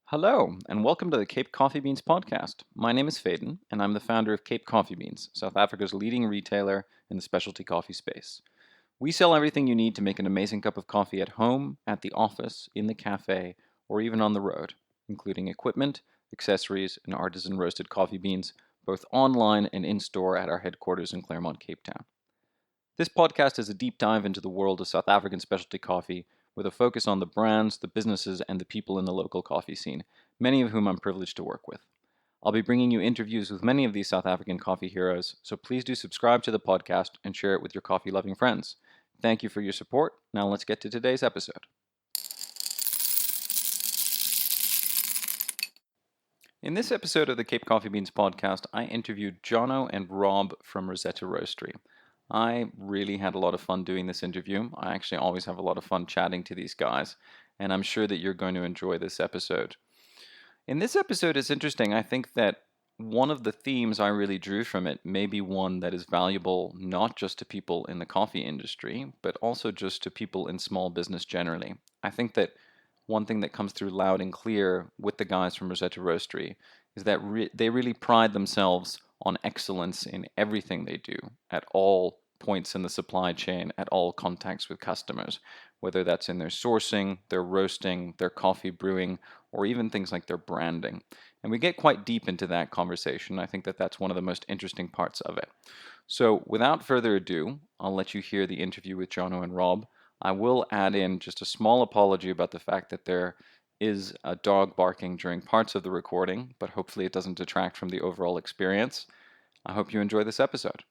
Hello, and welcome to the Cape Coffee Beans podcast. My name is Faden, and I'm the founder of Cape Coffee Beans, South Africa's leading retailer in the specialty coffee space. We sell everything you need to make an amazing cup of coffee at home, at the office, in the cafe, or even on the road, including equipment, accessories, and artisan roasted coffee beans, both online and in store at our headquarters in Claremont, Cape Town. This podcast is a deep dive into the world of South African specialty coffee with a focus on the brands, the businesses, and the people in the local coffee scene, many of whom I'm privileged to work with. I'll be bringing you interviews with many of these South African coffee heroes, so please do subscribe to the podcast and share it with your coffee-loving friends. Thank you for your support. Now let's get to today's episode. In this episode of the Cape Coffee Beans podcast, I interviewed Jono and Rob from Rosetta Roastery. I really had a lot of fun doing this interview. I actually always have a lot of fun chatting to these guys, and I'm sure that you're going to enjoy this episode. In this episode, it's interesting. I think that one of the themes I really drew from it may be one that is valuable not just to people in the coffee industry, but also just to people in small business generally. I think that one thing that comes through loud and clear with the guys from Rosetta Roastery is that they really pride themselves on excellence in everything they do at all points in the supply chain, at all contacts with customers, whether that's in their sourcing, their roasting, their coffee brewing, or even things like their branding. And we get quite deep into that conversation. I think that that's one of the most interesting parts of it. So without further ado, I'll let you hear the interview with Jono and Rob. I will add in just a small apology about the fact that there is a dog barking during parts of the recording, but hopefully it doesn't detract from the overall experience. I hope you enjoy this episode.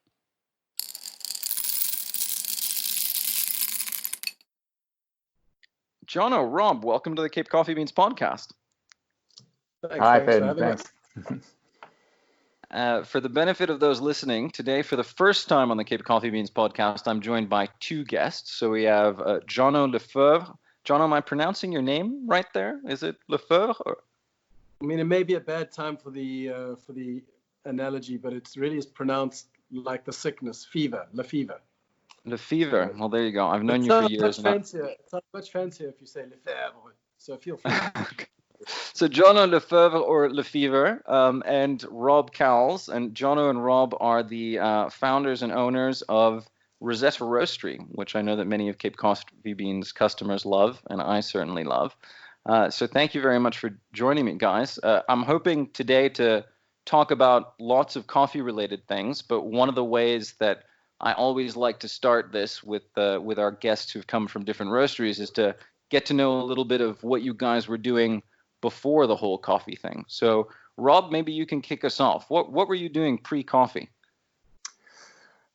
Jono, Rob, welcome to the Cape Coffee Beans podcast. Hi, Faden. Thanks. For the benefit of those listening, today for the first time on the Cape Coffee Beans podcast, I'm joined by two guests. So we have Jono Le Feuvre. Jono, am I pronouncing your name right there? Is it Le Feuvre? Or? I mean, it may be a bad time for the analogy, but it really is pronounced like the sickness, fever, Le Feuvre. Le Feuvre. Well, there you go. I've known you for years. It's not much fancier if you say Le Feuvre. So feel free. So Jono Le Feuvre or Le Feuvre and Rob Cowles. And Jono and Rob are the founders and owners of Rosetta Roastery, which I know that many of Cape Coffee Beans customers love, and I certainly love. So thank you very much for joining me, guys. I'm hoping today to talk about lots of coffee-related things, but one of the ways that I always like to start this with our guests who've come from different roasteries is to get to know a little bit of what you guys were doing before the whole coffee thing. So, Rob, maybe you can kick us off. What were you doing pre-coffee?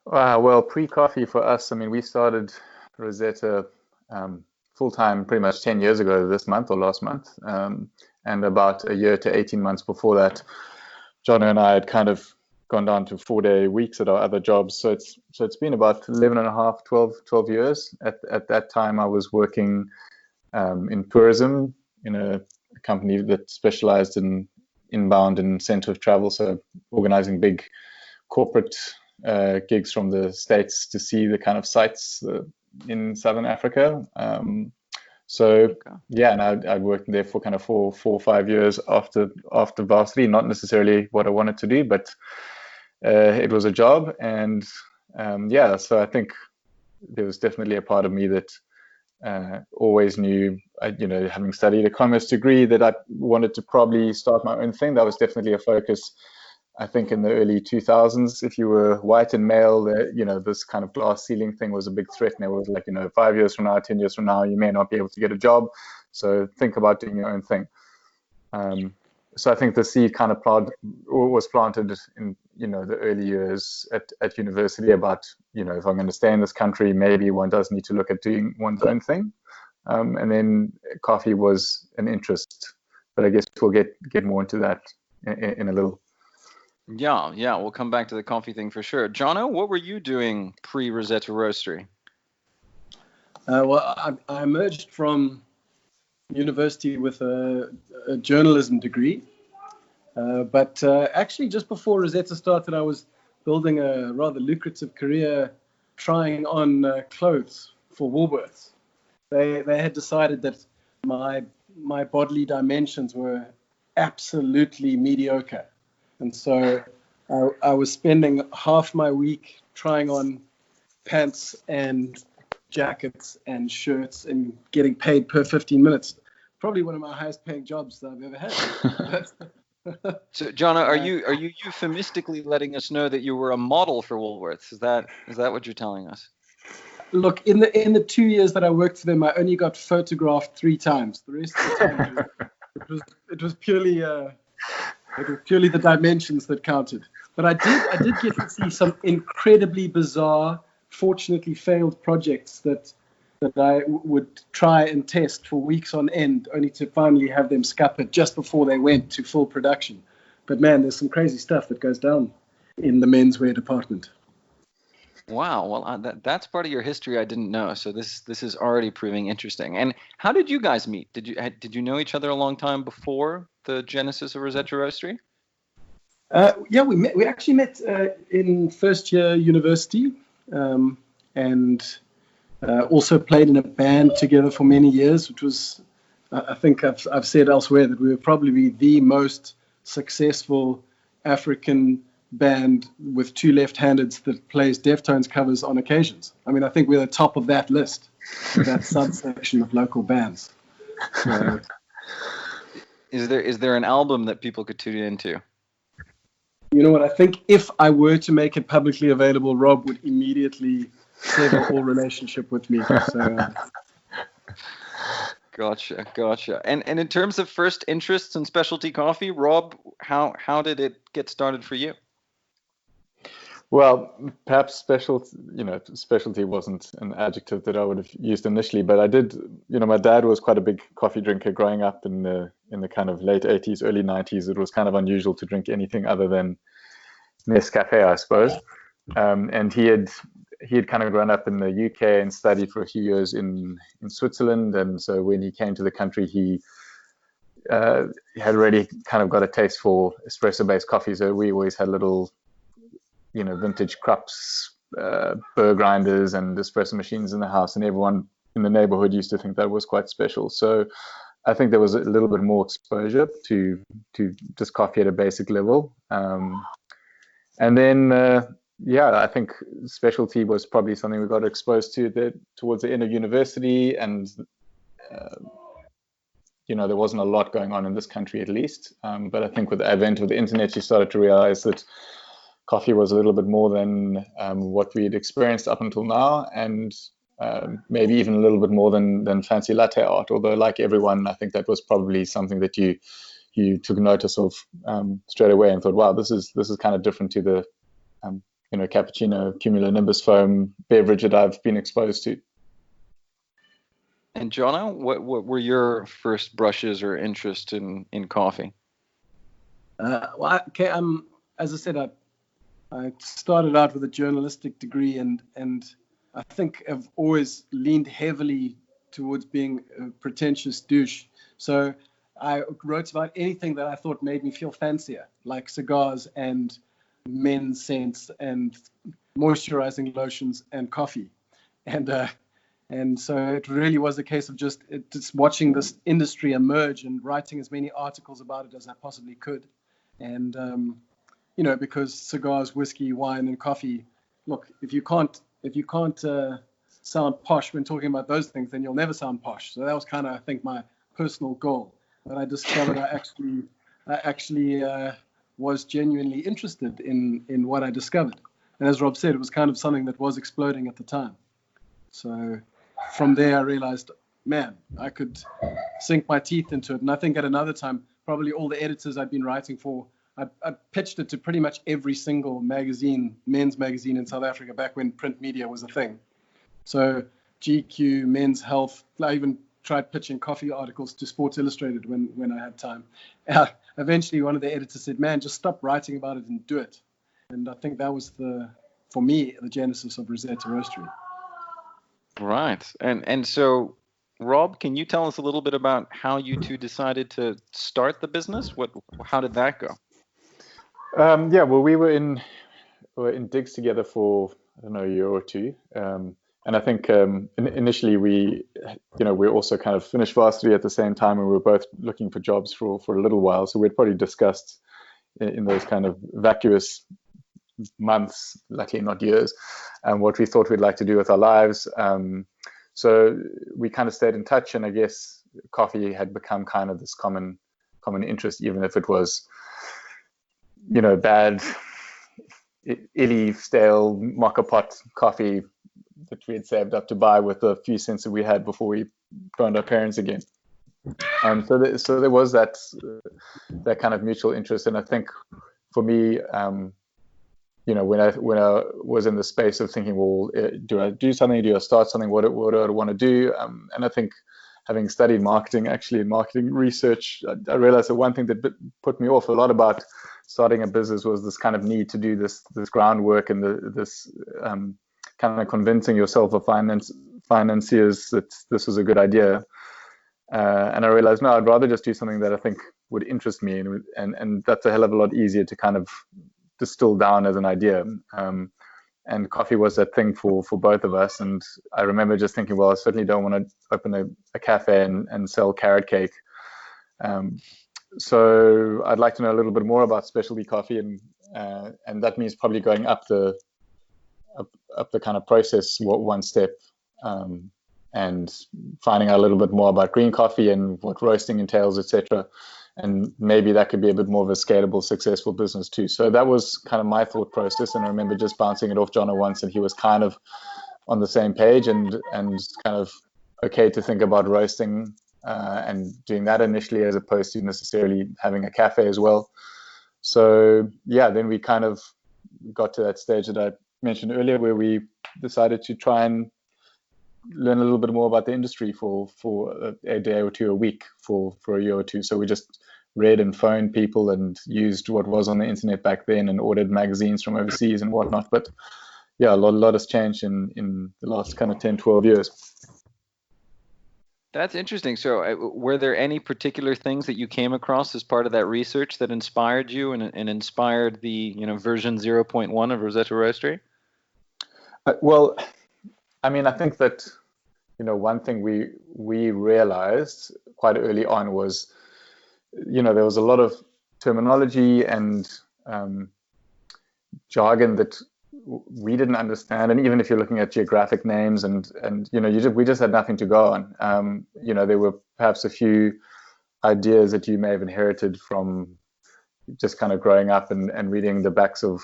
Well, pre-coffee for us, I mean, we started Rosetta full-time pretty much 10 years ago this month or last month. And about a year to 18 months before that, Jono and I had kind of gone down to 4-day weeks at our other jobs. So it's been about 11 and a half, 12 years. At that time, I was working in tourism in a company that specialized in inbound and incentive travel. So organizing big corporate gigs from the States to see the kind of sites in Southern Africa. Yeah, and I'd worked there for kind of four or 5 years after varsity, not necessarily what I wanted to do, but it was a job. And so I think there was definitely a part of me that always knew, having studied a commerce degree, that I wanted to probably start my own thing. That was definitely a focus. I think in the early 2000s, if you were white and male, this kind of glass ceiling thing was a big threat. And it was like, 5 years from now, 10 years from now, you may not be able to get a job. So think about doing your own thing. So I think the seed kind of was planted in, the early years at university about, if I'm going to stay in this country, maybe one does need to look at doing one's own thing. And then coffee was an interest. But I guess we'll get more into that in a little. Yeah, we'll come back to the coffee thing for sure. Jono, what were you doing pre-Rosetta Roastery? Well, I emerged from university with a journalism degree. But actually, just before Rosetta started, I was building a rather lucrative career trying on clothes for Woolworths. They had decided that my my bodily dimensions were absolutely mediocre. And so I was spending half my week trying on pants and jackets and shirts and getting paid per 15 minutes. Probably one of my highest paying jobs that I've ever had. So, Jono, are you euphemistically letting us know that you were a model for Woolworths? Is that what you're telling us? Look, in the 2 years that I worked for them, I only got photographed 3 times. The rest of the time, it was purely the dimensions that counted. But I did get to see some incredibly bizarre, fortunately failed projects that I would try and test for weeks on end, only to finally have them scuppered just before they went to full production. But man, there's some crazy stuff that goes down in the menswear department. Wow, well, that's part of your history I didn't know. So this is already proving interesting. And how did you guys meet? Did you know each other a long time before the genesis of Rosetta Roastery? Yeah, we actually met in first year university, and also played in a band together for many years, which was, I think I've said elsewhere that we were probably the most successful African band with 2 left-handeds that plays Deftones covers on occasions. I mean, I think we're the top of that list, that subsection of local bands. So, Is there an album that people could tune into? you know what? I think if I were to make it publicly available, Rob would immediately sever all relationship with me. So, Gotcha. And in terms of first interests in specialty coffee, Rob, how did it get started for you? Well, perhaps specialty wasn't an adjective that I would have used initially, but I did, my dad was quite a big coffee drinker growing up in the kind of late 80s, early 90s. It was kind of unusual to drink anything other than Nescafe, I suppose. And he had kind of grown up in the UK and studied for a few years in Switzerland. And so when he came to the country, he had already kind of got a taste for espresso-based coffee. So we always had little vintage Krups, burr grinders and espresso machines in the house, and everyone in the neighborhood used to think that was quite special. So I think there was a little bit more exposure to just coffee at a basic level. And then, I think specialty was probably something we got exposed to towards the end of university, and there wasn't a lot going on in this country, at least. But I think with the advent of the internet, you started to realize that coffee was a little bit more than what we'd experienced up until now, and maybe even a little bit more than fancy latte art. Although, like everyone, I think that was probably something that you took notice of straight away and thought, wow, this is kind of different to the cappuccino cumulonimbus foam beverage that I've been exposed to. And Jono, what were your first brushes or interest in coffee? As I said, I started out with a journalistic degree, and I think I've always leaned heavily towards being a pretentious douche. So I wrote about anything that I thought made me feel fancier, like cigars and men's scents and moisturizing lotions and coffee. And so it really was a case of just watching this industry emerge and writing as many articles about it as I possibly could. And because cigars, whiskey, wine, and coffee, look, if you can't sound posh when talking about those things, then you'll never sound posh. So that was kind of, I think, my personal goal. But I discovered I actually was genuinely interested in what I discovered. And as Rob said, it was kind of something that was exploding at the time. So from there, I realized, man, I could sink my teeth into it. And I think at another time, probably all the editors I'd been writing for, I pitched it to pretty much every single magazine, men's magazine in South Africa, back when print media was a thing. So GQ, Men's Health, I even tried pitching coffee articles to Sports Illustrated when I had time. Eventually, one of the editors said, man, just stop writing about it and do it. And I think that was, for me, the genesis of Rosetta Roastery. Right. And so, Rob, can you tell us a little bit about how you two decided to start the business? How did that go? Well, we were in digs together for, I don't know, a year or two. And I think initially we also kind of finished varsity at the same time, and we were both looking for jobs for a little while. So we'd probably discussed in those kind of vacuous months, luckily not years, and what we thought we'd like to do with our lives. So we kind of stayed in touch, and I guess coffee had become kind of this common interest, even if it was, bad, illy, stale mocha pot coffee that we had saved up to buy with the few cents that we had before we phoned our parents again. So there was that kind of mutual interest, and I think for me, when I was in the space of thinking, well, do I do something? Do I start something? What do I want to do? And I think, having studied marketing, actually in marketing research, I realized that one thing that put me off a lot about starting a business was this kind of need to do this groundwork and this kind of convincing yourself of financiers that this was a good idea. And I realized, no, I'd rather just do something that I think would interest me, and that's a hell of a lot easier to kind of distill down as an idea. And coffee was that thing for both of us. And I remember just thinking, well, I certainly don't want to open a cafe and sell carrot cake. So I'd like to know a little bit more about specialty coffee, and that means probably going up the kind of process one step, and finding out a little bit more about green coffee and what roasting entails, etc. And maybe that could be a bit more of a scalable, successful business too. So that was kind of my thought process. And I remember just bouncing it off Jono once, and he was kind of on the same page and kind of okay to think about roasting and doing that initially, as opposed to necessarily having a cafe as well. So yeah, then we kind of got to that stage that I mentioned earlier, where we decided to try and learn a little bit more about the industry for a day or two a week for a year or two. So we just read and phoned people and used what was on the internet back then and ordered magazines from overseas and whatnot. But yeah, a lot has changed in the last kind of 10, 12 years. That's interesting. So were there any particular things that you came across as part of that research that inspired you and inspired the version 0.1 of Rosetta Roastery? Well, I mean, I think that one thing we realized quite early on was, there was a lot of terminology and jargon that we didn't understand. And even if you're looking at geographic names and we just had nothing to go on. There were perhaps a few ideas that you may have inherited from just kind of growing up and reading the backs of,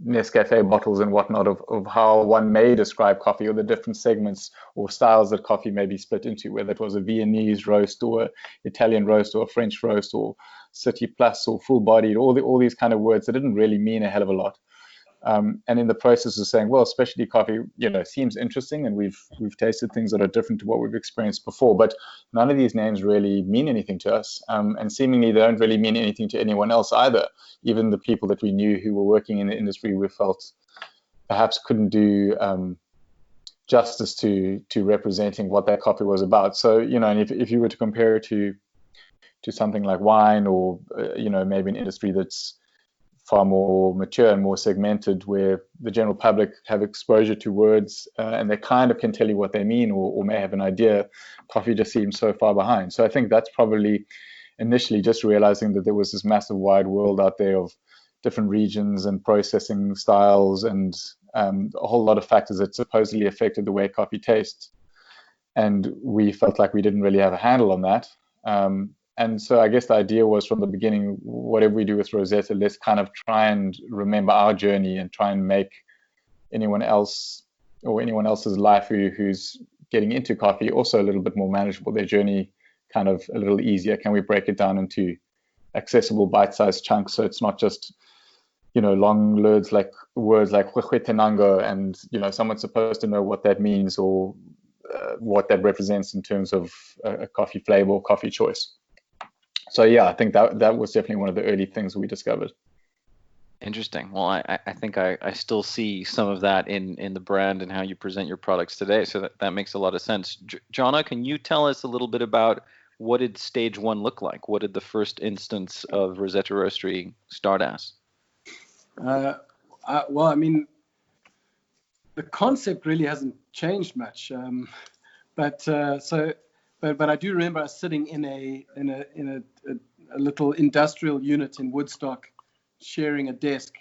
Nescafe bottles and whatnot of how one may describe coffee, or the different segments or styles that coffee may be split into, whether it was a Viennese roast or Italian roast or a French roast or city plus or full bodied, all these kind of words that didn't really mean a hell of a lot. And in the process of saying, well, specialty coffee, seems interesting, and we've tasted things that are different to what we've experienced before, but none of these names really mean anything to us, and seemingly they don't really mean anything to anyone else either. Even the people that we knew who were working in the industry, we felt perhaps couldn't do justice to representing what that coffee was about. So, and if you were to compare it to something like wine, or maybe an industry that's far more mature and more segmented, where the general public have exposure to words and they kind of can tell you what they mean, or may have an idea, coffee just seems so far behind. So I think that's probably initially just realizing that there was this massive wide world out there of different regions and processing styles and a whole lot of factors that supposedly affected the way coffee tastes. And we felt like we didn't really have a handle on that. And so I guess the idea was from the beginning, whatever we do with Rosetta, let's kind of try and remember our journey and try and make anyone else or anyone else's life who's getting into coffee also a little bit more manageable, their journey kind of a little easier. Can we break it down into accessible bite-sized chunks, so it's not just, long words like Huehuetenango and, someone's supposed to know what that means or what that represents in terms of a coffee flavor or coffee choice. So yeah, I think that was definitely one of the early things we discovered. Interesting. Well, I think I still see some of that in the brand and how you present your products today. So that makes a lot of sense. Jono, can you tell us a little bit about what did stage one look like? What did the first instance of Rosetta Roastery start as? Well, I mean, the concept really hasn't changed much. But I do remember us sitting in a little industrial unit in Woodstock, sharing a desk,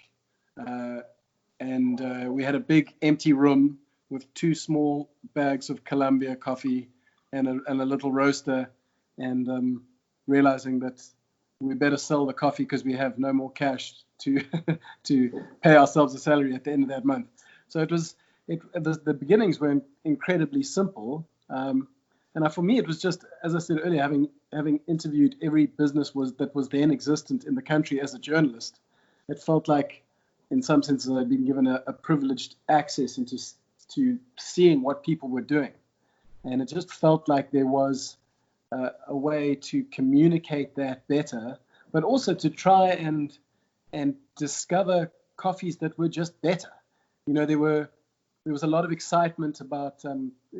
and we had a big empty room with 2 small bags of Columbia coffee and a little roaster, and realizing that we better sell the coffee because we have no more cash to to pay ourselves a salary at the end of that month. So the beginnings were incredibly simple. And for me, it was just, as I said earlier, having interviewed every business that was then existent in the country as a journalist, it felt like, in some senses, I'd been given a privileged access into to seeing what people were doing, and it just felt like there was a way to communicate that better, but also to try and discover coffees that were just better. There was a lot of excitement about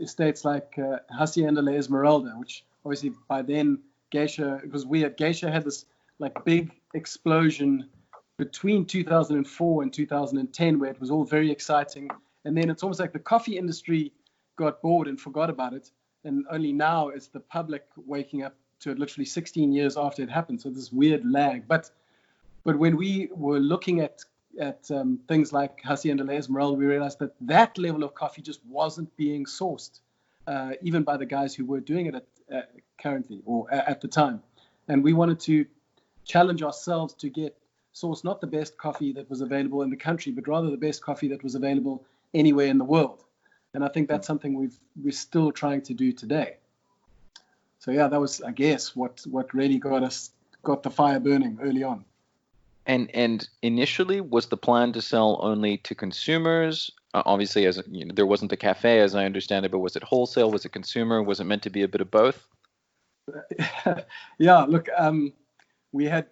estates like Hacienda La Esmeralda, which obviously by then Geisha, it was weird. Geisha had this like big explosion between 2004 and 2010 where it was all very exciting. And then it's almost like the coffee industry got bored and forgot about it. And only now is the public waking up to it literally 16 years after it happened. So this weird lag. But when we were looking at things like Hacienda La Esmeralda, we realized that level of coffee just wasn't being sourced, even by the guys who were doing it currently or at the time. And we wanted to challenge ourselves to source not the best coffee that was available in the country, but rather the best coffee that was available anywhere in the world. And I think that's something we're still trying to do today. So yeah, that was, I guess, what really got the fire burning early on. And initially, was the plan to sell only to consumers? Obviously, there wasn't a cafe, as I understand it, but was it wholesale? Was it consumer? Was it meant to be a bit of both? Yeah, look, we had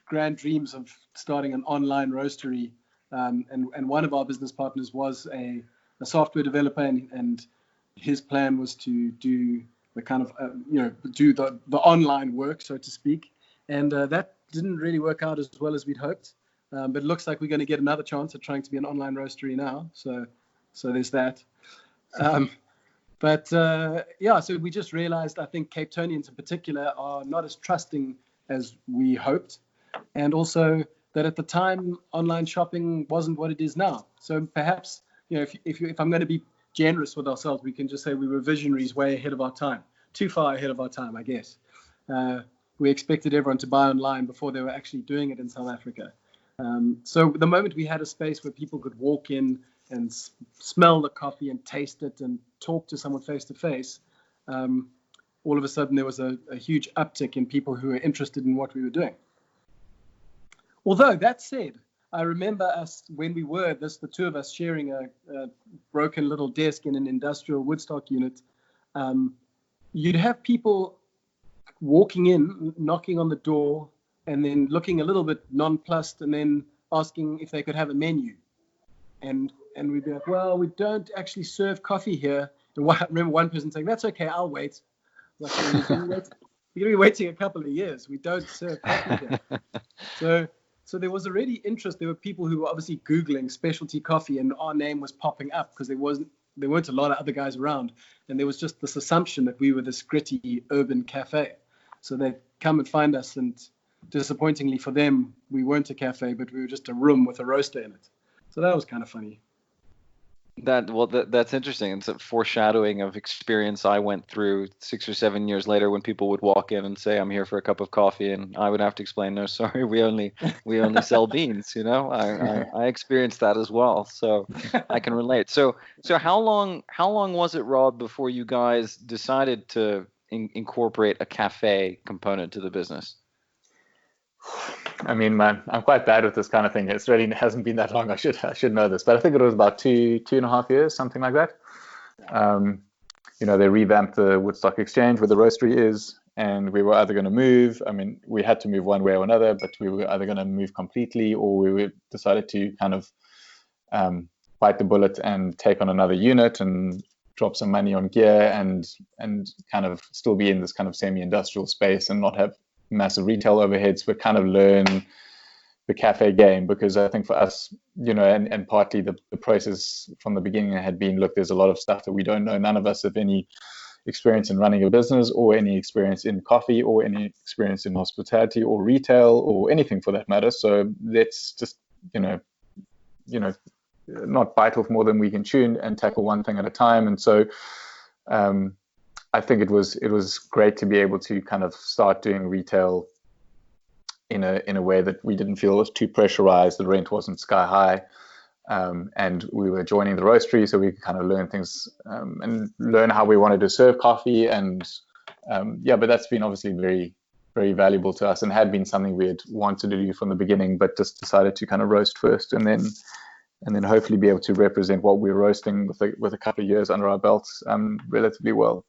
grand dreams of starting an online roastery, and one of our business partners was a software developer, and his plan was to do the kind of do the online work, so to speak, and that didn't really work out as well as we'd hoped, but it looks like we're going to get another chance at trying to be an online roastery now, so there's that. So we just realized, I think Capetonians in particular are not as trusting as we hoped, and also that at the time online shopping wasn't what it is now. So perhaps, if I'm going to be generous with ourselves, we can just say we were visionaries way ahead of our time, too far ahead of our time, I guess. We expected everyone to buy online before they were actually doing it in South Africa. So the moment we had a space where people could walk in and smell the coffee and taste it and talk to someone face to face, all of a sudden there was a huge uptick in people who were interested in what we were doing. Although that said, I remember us when we were the two of us sharing a broken little desk in an industrial Woodstock unit. You'd have people walking in, knocking on the door, and then looking a little bit nonplussed, and then asking if they could have a menu. And we'd be like, well, we don't actually serve coffee here. And I remember one person saying, that's okay, I'll wait. Like, you're going to be waiting a couple of years. We don't serve coffee here. So there was already interest. There were people who were obviously Googling specialty coffee, and our name was popping up because there weren't a lot of other guys around. And there was just this assumption that we were this gritty urban cafe. So they'd come and find us, and disappointingly for them, we weren't a cafe, but we were just a room with a roaster in it. So that was kind of funny. That's interesting. It's a foreshadowing of experience I went through 6 or 7 years later when people would walk in and say, I'm here for a cup of coffee, and I would have to explain, no, sorry, we only sell beans. I experienced that as well, so I can relate. So how long was it, Rob, before you guys decided to incorporate a cafe component to the business? I mean, man, I'm quite bad with this kind of thing. It really hasn't been that long. I should know this, but I think it was about 2.5 years, something like that. They revamped the Woodstock Exchange where the roastery is, and we were either going to move. I mean, we had to move one way or another, but we were either going to move completely, or we decided to kind of bite the bullet and take on another unit and drop some money on gear and kind of still be in this kind of semi-industrial space and not have massive retail overheads, but kind of learn the cafe game, because I think for us, and partly the process from the beginning had been, look, there's a lot of stuff that we don't know. None of us have any experience in running a business, or any experience in coffee, or any experience in hospitality or retail or anything for that matter. So let's just, not bite off more than we can chew and tackle one thing at a time. And so I think it was great to be able to kind of start doing retail in a way that we didn't feel was too pressurized. The rent wasn't sky high. And we were joining the roastery, so we could kind of learn things and learn how we wanted to serve coffee. And but that's been obviously very, very valuable to us, and had been something we had wanted to do from the beginning, but just decided to kind of roast first, and then hopefully be able to represent what we're roasting with a couple of years under our belts relatively well.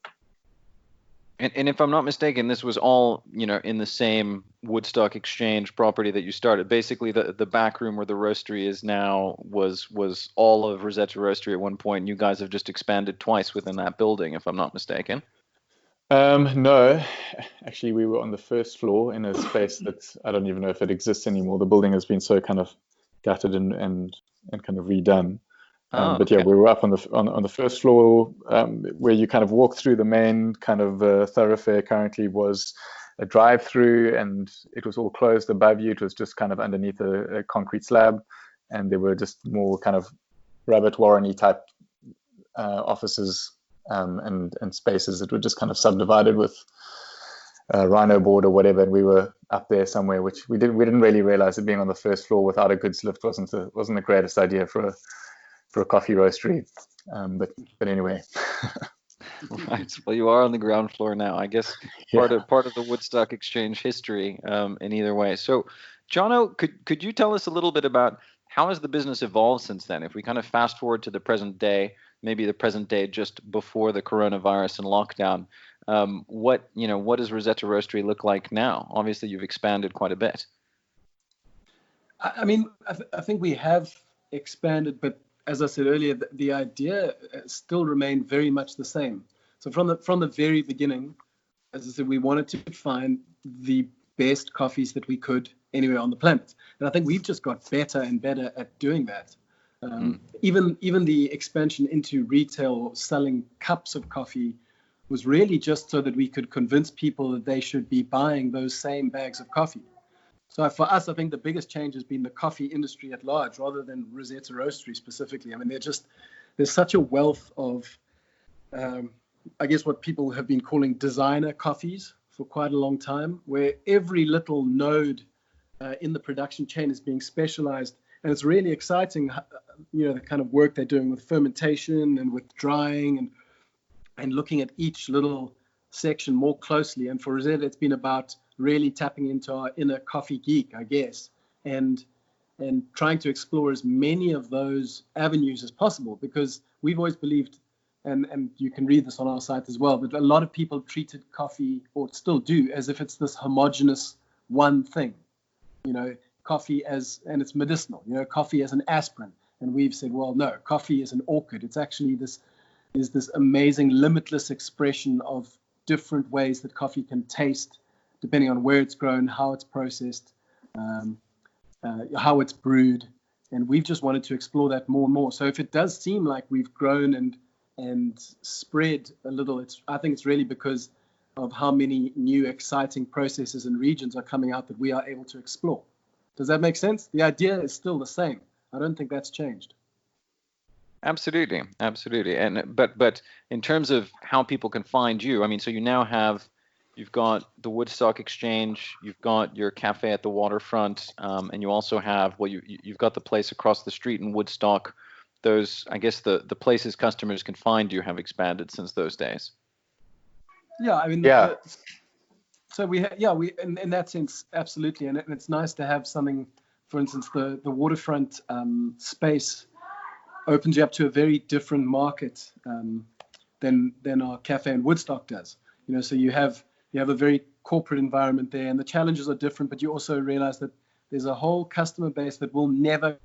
And if I'm not mistaken, this was all, in the same Woodstock Exchange property that you started. Basically, the back room where the roastery is now was all of Rosetta Roastery at one point. And you guys have just expanded twice within that building, if I'm not mistaken. No, actually, we were on the first floor in a space that I don't even know if it exists anymore. The building has been so kind of gutted and kind of redone. But yeah, we were up on the first floor, where you kind of walk through the main kind of thoroughfare. Currently was a drive-through, and it was all closed above you. It was just kind of underneath a concrete slab, and there were just more kind of rabbit warren-y type offices and spaces that were just kind of subdivided with rhino board or whatever. And we were up there somewhere, which we didn't really realize that being on the first floor without a goods lift wasn't the greatest idea for a coffee roastery, but anyway. Right. Well, you are on the ground floor now. I guess part of the Woodstock Exchange history in either way. So, Jono, could you tell us a little bit about how has the business evolved since then? If we kind of fast forward to the present day, maybe the present day just before the coronavirus and lockdown, what does Rosetta Roastery look like now? Obviously, you've expanded quite a bit. I mean, I think we have expanded, but as I said earlier, the idea still remained very much the same. So from the very beginning, as I said, we wanted to find the best coffees that we could anywhere on the planet. And I think we've just got better and better at doing that. Even the expansion into retail, selling cups of coffee, was really just so that we could convince people that they should be buying those same bags of coffee. So for us, I think the biggest change has been the coffee industry at large, rather than Rosetta Roastery specifically. I mean, there's such a wealth of, I guess, what people have been calling designer coffees for quite a long time, where every little node in the production chain is being specialized. And it's really exciting, the kind of work they're doing with fermentation and with drying and looking at each little section more closely. And for Rosetta, it's been about really tapping into our inner coffee geek, I guess, and trying to explore as many of those avenues as possible, because we've always believed, and you can read this on our site as well, but a lot of people treated coffee, or still do, as if it's this homogenous one thing, coffee and it's medicinal, coffee as an aspirin. And we've said, well, no, coffee is an orchid. It's actually this amazing, limitless expression of different ways that coffee can taste, depending on where it's grown, how it's processed, how it's brewed. And we've just wanted to explore that more and more. So if it does seem like we've grown and spread a little, I think it's really because of how many new exciting processes and regions are coming out that we are able to explore. Does that make sense? The idea is still the same. I don't think that's changed. Absolutely. And but in terms of how people can find you, I mean, so you've got the Woodstock Exchange, you've got your cafe at the waterfront, and you also have, you've got the place across the street in Woodstock. Those, I guess, the places customers can find you have expanded since those days. Yeah, I mean, yeah. So we in that sense, absolutely, and it's nice to have something. For instance, the waterfront space opens you up to a very different market than our cafe in Woodstock does. So you have a very corporate environment there, and the challenges are different, but you also realize that there's a whole customer base that will never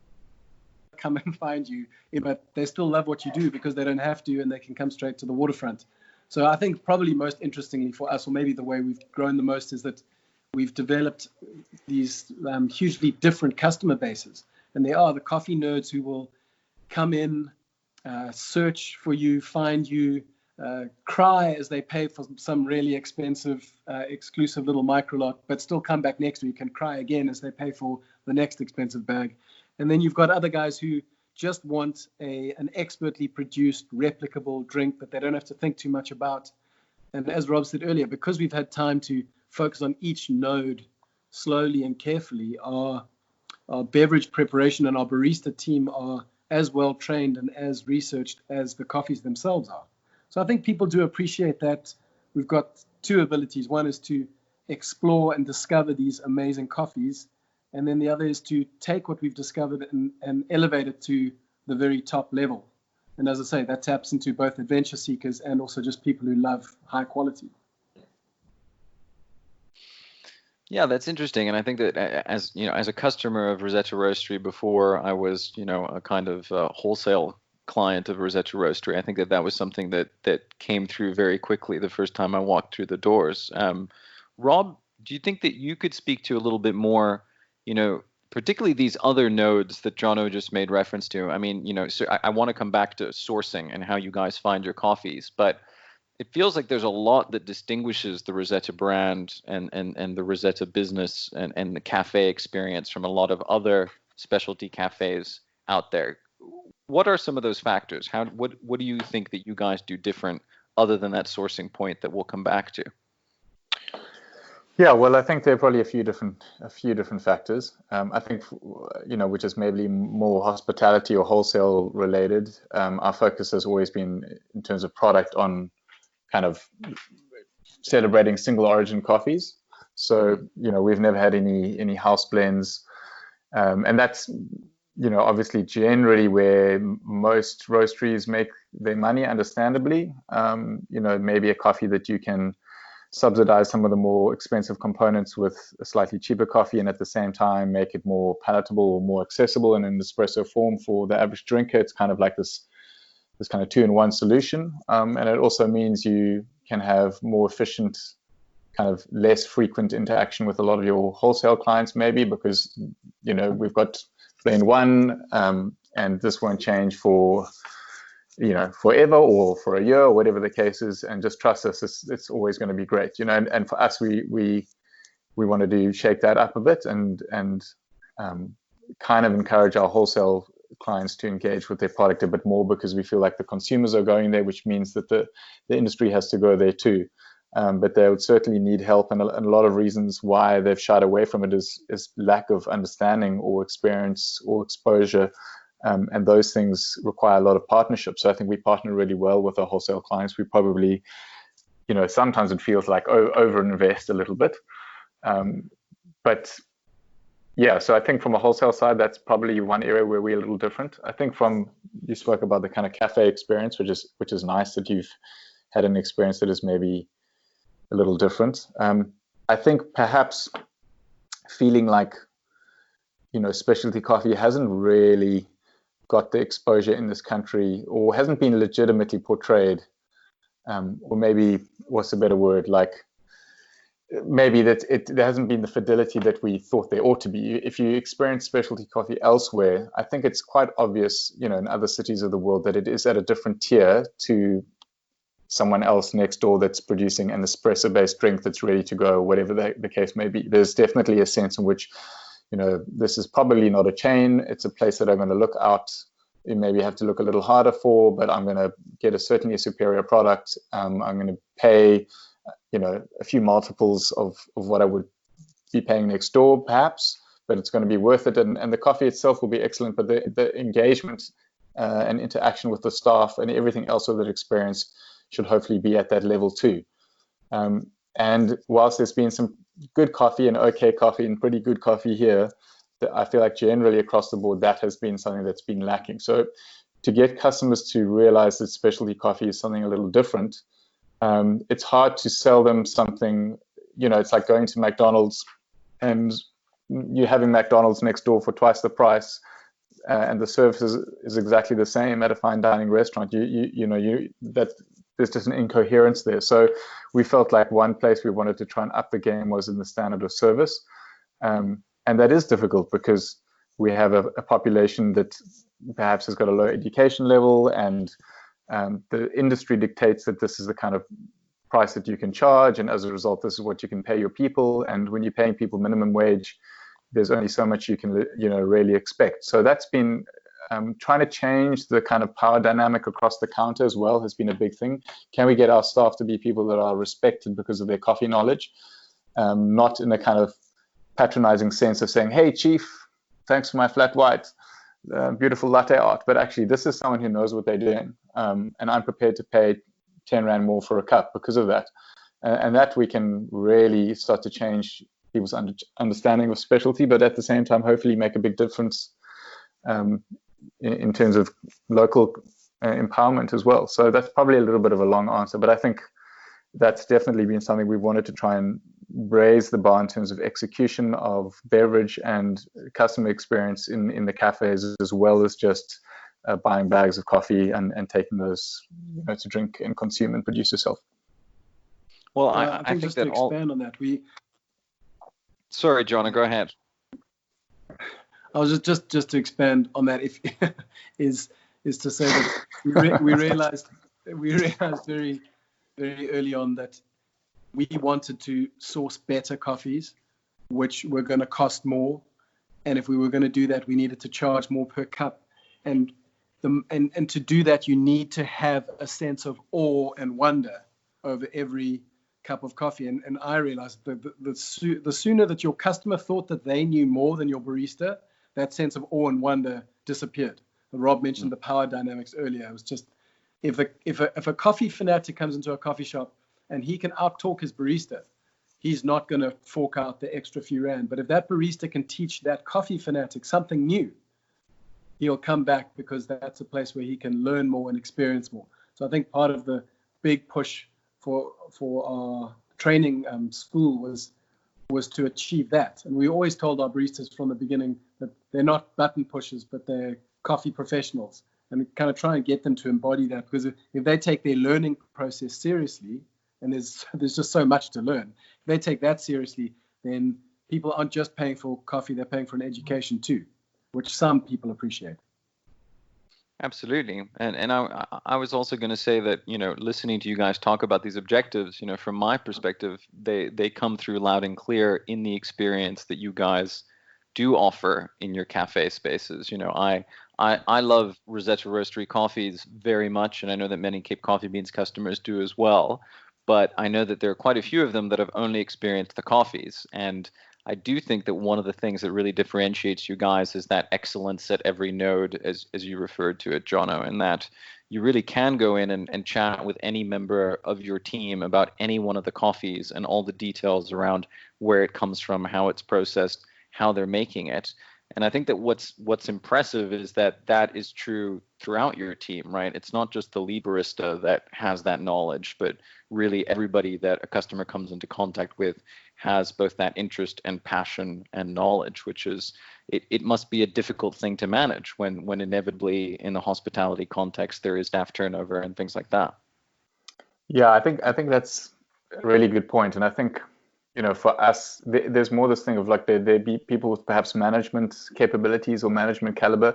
come and find you, but they still love what you do because they don't have to, and they can come straight to the waterfront. So I think probably most interestingly for us, or maybe the way we've grown the most, is that we've developed these hugely different customer bases. And there are the coffee nerds who will come in, search for you, find you, cry as they pay for some really expensive, exclusive little micro lot, but still come back next week and cry again as they pay for the next expensive bag. And then you've got other guys who just want an expertly produced, replicable drink that they don't have to think too much about. And as Rob said earlier, because we've had time to focus on each node slowly and carefully, our beverage preparation and our barista team are as well trained and as researched as the coffees themselves are. So I think people do appreciate that we've got two abilities. One is to explore and discover these amazing coffees, and then the other is to take what we've discovered and elevate it to the very top level. And as I say, that taps into both adventure seekers and also just people who love high quality. Yeah, that's interesting, and I think that as as a customer of Rosetta Roastery before, I was a kind of wholesale client of Rosetta Roastery. I think that was something that came through very quickly the first time I walked through the doors. Rob, do you think that you could speak to a little bit more, particularly these other nodes that Jono just made reference to? I mean, so I want to come back to sourcing and how you guys find your coffees, but it feels like there's a lot that distinguishes the Rosetta brand and the Rosetta business and the cafe experience from a lot of other specialty cafes out there. What are some of those factors? What do you think that you guys do different other than that sourcing point that we'll come back to? Yeah, well, I think there are probably a few different factors. I think which is maybe more hospitality or wholesale related. Our focus has always been in terms of product on kind of celebrating single origin coffees. So we've never had any house blends, and that's obviously generally where most roasteries make their money, understandably. Maybe a coffee that you can subsidize some of the more expensive components with a slightly cheaper coffee, and at the same time make it more palatable or more accessible and in espresso form for the average drinker. It's kind of like this kind of two-in-one solution, and it also means you can have more efficient, kind of less frequent interaction with a lot of your wholesale clients, maybe because we've got blend one, and this won't change for forever or for a year or whatever the case is, and just trust us, it's always going to be great. And for us, we wanted to shake that up a bit and kind of encourage our wholesale clients to engage with their product a bit more, because we feel like the consumers are going there, which means that the industry has to go there too. But they would certainly need help, and a lot of reasons why they've shied away from it is lack of understanding or experience or exposure, and those things require a lot of partnership. So I think we partner really well with our wholesale clients. We probably, sometimes it feels like over invest a little bit, but yeah, so I think from a wholesale side, that's probably one area where we're a little different. I think you spoke about the kind of cafe experience, which is nice that you've had an experience that is maybe a little different. I think perhaps feeling like, specialty coffee hasn't really got the exposure in this country, or hasn't been legitimately portrayed, or maybe what's a better word, like maybe that there hasn't been the fidelity that we thought there ought to be. If you experience specialty coffee elsewhere, I think it's quite obvious, in other cities of the world, that it is at a different tier to someone else next door that's producing an espresso-based drink that's ready to go, whatever the case may be. There's definitely a sense in which, this is probably not a chain. It's a place that I'm going to look out. You maybe have to look a little harder for, but I'm going to get certainly a superior product. I'm going to pay a few multiples of what I would be paying next door, perhaps, but it's going to be worth it. And the coffee itself will be excellent, but the engagement and interaction with the staff and everything else of that experience should hopefully be at that level too. And whilst there's been some good coffee and okay coffee and pretty good coffee here, I feel like generally across the board, that has been something that's been lacking. So to get customers to realize that specialty coffee is something a little different, it's hard to sell them something, it's like going to McDonald's and you're having McDonald's next door for twice the price, and the service is exactly the same at a fine dining restaurant. That there's just an incoherence there. So we felt like one place we wanted to try and up the game was in the standard of service. And that is difficult because we have a population that perhaps has got a low education level, and the industry dictates that this is the kind of price that you can charge, and as a result, this is what you can pay your people. And when you're paying people minimum wage, there's only so much you can, really expect. So that's been trying to change the kind of power dynamic across the counter as well has been a big thing. Can we get our staff to be people that are respected because of their coffee knowledge, not in a kind of patronizing sense of saying, "Hey, chief, thanks for my flat white, beautiful latte art," but actually this is someone who knows what they're doing, and I'm prepared to pay 10 Rand more for a cup because of that. And that we can really start to change people's understanding of specialty, but at the same time, hopefully make a big difference in terms of local empowerment as well. So that's probably a little bit of a long answer, but I think that's definitely been something we wanted to try and raise the bar in terms of execution of beverage and customer experience in the cafes, as well as just buying bags of coffee and taking those to drink and consume and produce yourself. Well, I think just to expand on that, Sorry, Jono, go ahead. I was just to expand on that, if is to say that we realized very very early on that we wanted to source better coffees, which were going to cost more, and if we were going to do that, we needed to charge more per cup, and to do that, you need to have a sense of awe and wonder over every cup of coffee. And I realized that the sooner that your customer thought that they knew more than your barista, that sense of awe and wonder disappeared. And Rob mentioned the power dynamics earlier. It was just, if a coffee fanatic comes into a coffee shop and he can out-talk his barista, he's not going to fork out the extra few rand. But if that barista can teach that coffee fanatic something new, he'll come back, because that's a place where he can learn more and experience more. So I think part of the big push for our training school was to achieve that. And we always told our baristas from the beginning that they're not button pushers, but they're coffee professionals, and kind of try and get them to embody that, because if they take their learning process seriously, and there's just so much to learn, if they take that seriously, then people aren't just paying for coffee, they're paying for an education too, which some people appreciate. Absolutely. And I was also going to say that, listening to you guys talk about these objectives, from my perspective, they come through loud and clear in the experience that you guys do offer in your cafe spaces. I love Rosetta Roastery coffees very much, and I know that many Cape Coffee Beans customers do as well. But I know that there are quite a few of them that have only experienced the coffees. And I do think that one of the things that really differentiates you guys is that excellence at every node, as you referred to it, Jono, and that you really can go in and chat with any member of your team about any one of the coffees and all the details around where it comes from, how it's processed, how they're making it. And I think that what's impressive is that is true throughout your team, right? It's not just the lead barista that has that knowledge, but really everybody that a customer comes into contact with has both that interest and passion and knowledge, which is, it must be a difficult thing to manage when inevitably in the hospitality context there is staff turnover and things like that. Yeah, I think that's a really good point. And I think, for us, there's more this thing of like there be people with perhaps management capabilities or management caliber,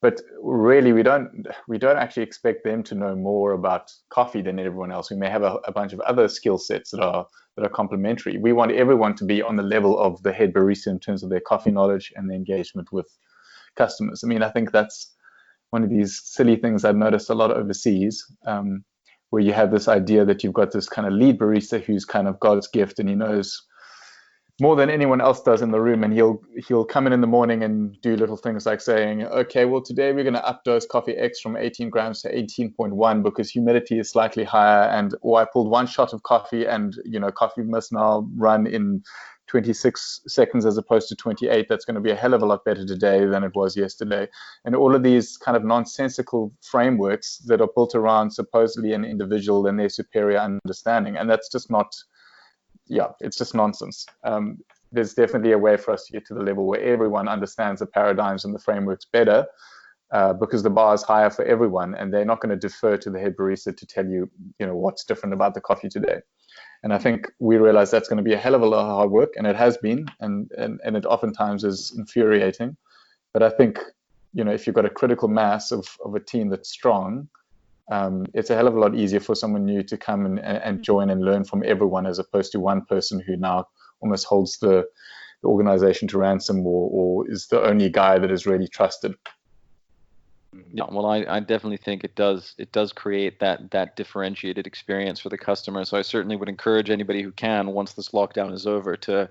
but really we don't actually expect them to know more about coffee than everyone else. We may have a bunch of other skill sets that are complementary. We want everyone to be on the level of the head barista in terms of their coffee knowledge and the engagement with customers. I mean, I think that's one of these silly things I've noticed a lot overseas, where you have this idea that you've got this kind of lead barista who's kind of God's gift, and he knows more than anyone else does in the room, and he'll come in the morning and do little things like saying, okay, well, today we're going to updose coffee X from 18 grams to 18.1 because humidity is slightly higher, or I pulled one shot of coffee, and coffee must now run in 26 seconds as opposed to 28. That's going to be a hell of a lot better today than it was yesterday. And all of these kind of nonsensical frameworks that are built around supposedly an individual and their superior understanding. And that's just not, it's just nonsense. There's definitely a way for us to get to the level where everyone understands the paradigms and the frameworks better. because the bar is higher for everyone, and they're not going to defer to the head barista to tell you, what's different about the coffee today. And I think we realize that's going to be a hell of a lot of hard work, and it has been, and it oftentimes is infuriating. But I think, if you've got a critical mass of a team that's strong, it's a hell of a lot easier for someone new to come and join and learn from everyone, as opposed to one person who now almost holds the organization to ransom, or is the only guy that is really trusted. Yeah, well, I definitely think it does create that differentiated experience for the customer. So I certainly would encourage anybody who can, once this lockdown is over, to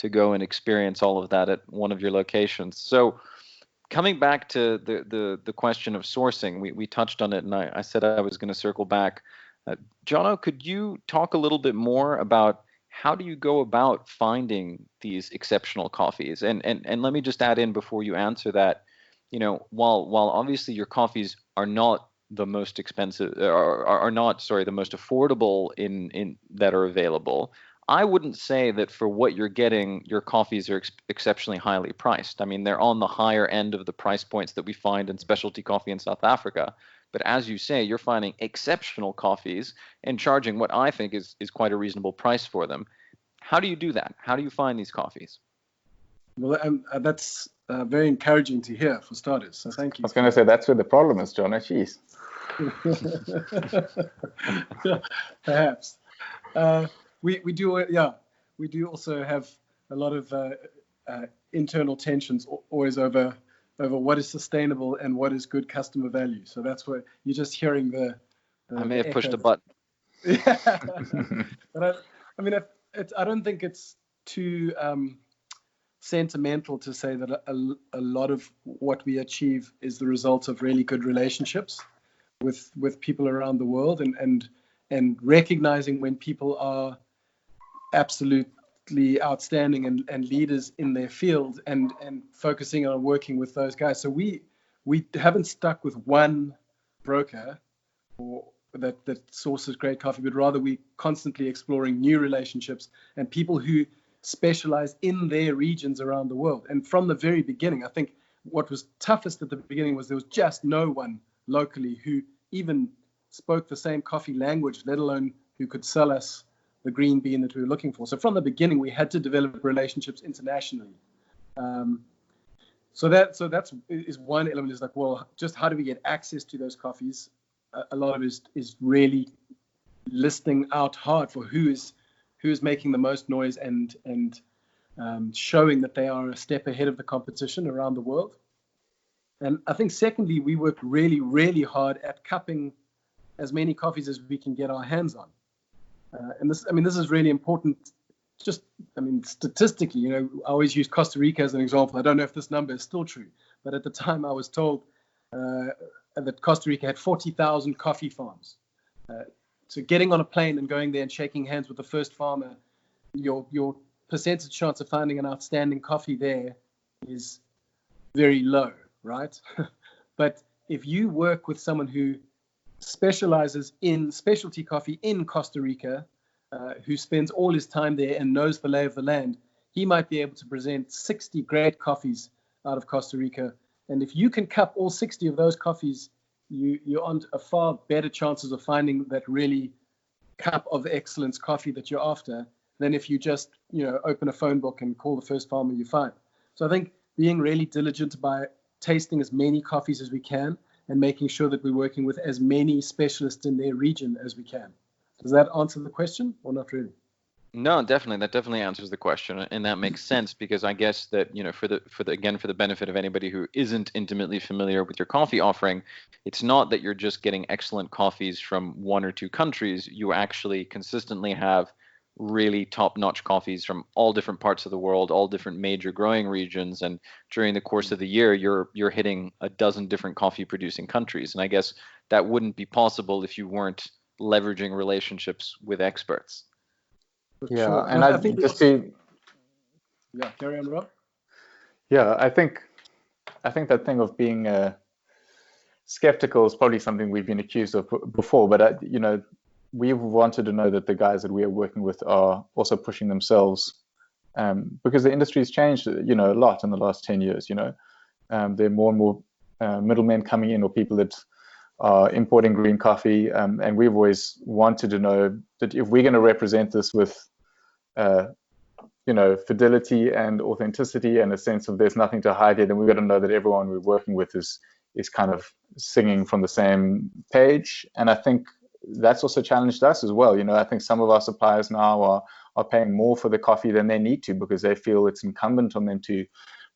go and experience all of that at one of your locations. So coming back to the question of sourcing, we touched on it, and I said I was going to circle back. Jono, could you talk a little bit more about how do you go about finding these exceptional coffees? And let me just add in before you answer that, while obviously your coffees are not the most expensive, are not, sorry, the most affordable in that are available, I wouldn't say that for what you're getting, your coffees are exceptionally highly priced. I mean, they're on the higher end of the price points that we find in specialty coffee in South Africa. But as you say, you're finding exceptional coffees and charging what I think is quite a reasonable price for them. How do you do that? How do you find these coffees? Well, that's very encouraging to hear, for starters. So thank you. I was going to say that's where the problem is, John. Jeez. Perhaps. We do also have a lot of internal tensions always over what is sustainable and what is good customer value. So that's where you're just hearing the I may have pushed a button. Yeah. But I don't think it's too sentimental to say that a lot of what we achieve is the result of really good relationships with people around the world, and recognizing when people are absolutely outstanding and leaders in their field, and focusing on working with those guys. So we haven't stuck with one broker or that sources great coffee, but rather we constantly exploring new relationships and people who specialize in their regions around the world. And from the very beginning, I think what was toughest at the beginning was there was just no one locally who even spoke the same coffee language, let alone who could sell us the green bean that we were looking for. So from the beginning, we had to develop relationships internationally. So that's one element, is like, well, just how do we get access to those coffees? A lot of it is really listing out hard for who is making the most noise and showing that they are a step ahead of the competition around the world. And I think secondly, we work really, really hard at cupping as many coffees as we can get our hands on. And this is really important. Statistically, I always use Costa Rica as an example. I don't know if this number is still true, but at the time I was told that Costa Rica had 40,000 coffee farms. So getting on a plane and going there and shaking hands with the first farmer, your percentage chance of finding an outstanding coffee there is very low, right? But if you work with someone who specializes in specialty coffee in Costa Rica, who spends all his time there and knows the lay of the land, he might be able to present 60 great coffees out of Costa Rica. And if you can cup all 60 of those coffees, you're on a far better chances of finding that really cup of excellence coffee that you're after than if you just, open a phone book and call the first farmer you find. So I think being really diligent by tasting as many coffees as we can and making sure that we're working with as many specialists in their region as we can. Does that answer the question or not really? No, definitely. That definitely answers the question, and that makes sense, because I guess that, for the benefit of anybody who isn't intimately familiar with your coffee offering, it's not that you're just getting excellent coffees from one or two countries. You actually consistently have really top-notch coffees from all different parts of the world, all different major growing regions, and during the course of the year, you're hitting a dozen different coffee-producing countries. And I guess that wouldn't be possible if you weren't leveraging relationships with experts. Yeah, Sure. and I think just to carry on, Rob. Yeah, I think that thing of being skeptical is probably something we've been accused of before. But we wanted to know that the guys that we are working with are also pushing themselves, because the industry's changed, a lot in the last 10 years. There are more and more middlemen coming in or people that are importing green coffee. And we've always wanted to know that if we're going to represent this with fidelity and authenticity and a sense of there's nothing to hide here, then we've got to know that everyone we're working with is kind of singing from the same page. And I think that's also challenged us as well. I think some of our suppliers now are paying more for the coffee than they need to, because they feel it's incumbent on them to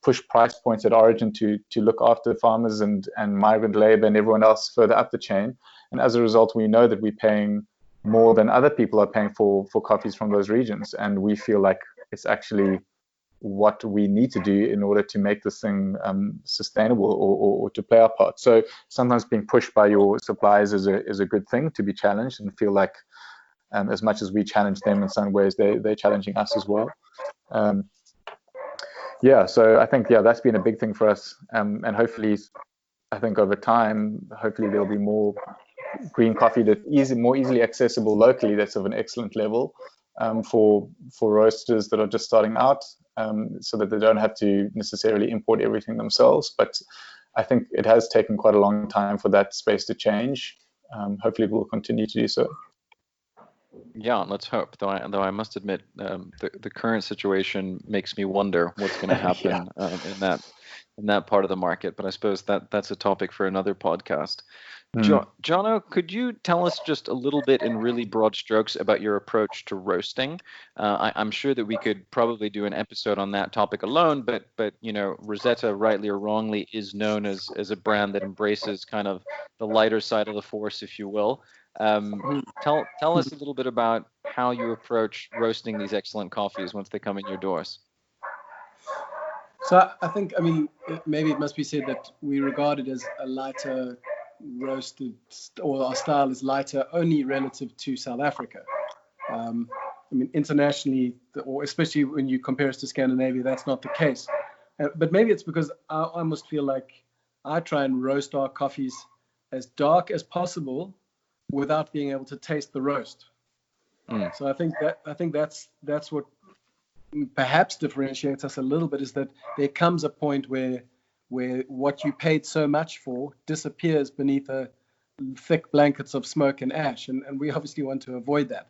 push price points at origin to look after farmers and migrant labor and everyone else further up the chain. And as a result, we know that we're paying more than other people are paying for coffees from those regions. And we feel like it's actually what we need to do in order to make this thing sustainable or to play our part. So sometimes being pushed by your suppliers is a good thing, to be challenged and feel like as much as we challenge them in some ways, they're challenging us as well. So I think that's been a big thing for us, and hopefully, I think over time, hopefully there'll be more green coffee that's more easily accessible locally. That's of an excellent level for roasters that are just starting out, so that they don't have to necessarily import everything themselves. But I think it has taken quite a long time for that space to change. Hopefully, it will continue to do so. Yeah, let's hope. Though I must admit, the current situation makes me wonder what's going to happen in that part of the market. But I suppose that's a topic for another podcast. Jono, could you tell us just a little bit in really broad strokes about your approach to roasting? I'm sure that we could probably do an episode on that topic alone, but Rosetta, rightly or wrongly, is known as a brand that embraces kind of the lighter side of the force, if you will. Tell us a little bit about how you approach roasting these excellent coffees once they come in your doors. So I think, maybe it must be said that we regard it as a lighter roasted, or our style is lighter only relative to South Africa. Internationally, or especially when you compare us to Scandinavia, that's not the case. But maybe it's because I almost feel like I try and roast our coffees as dark as possible without being able to taste the roast. So I think that's what perhaps differentiates us a little bit, is that there comes a point where what you paid so much for disappears beneath a thick blankets of smoke and ash, and we obviously want to avoid that.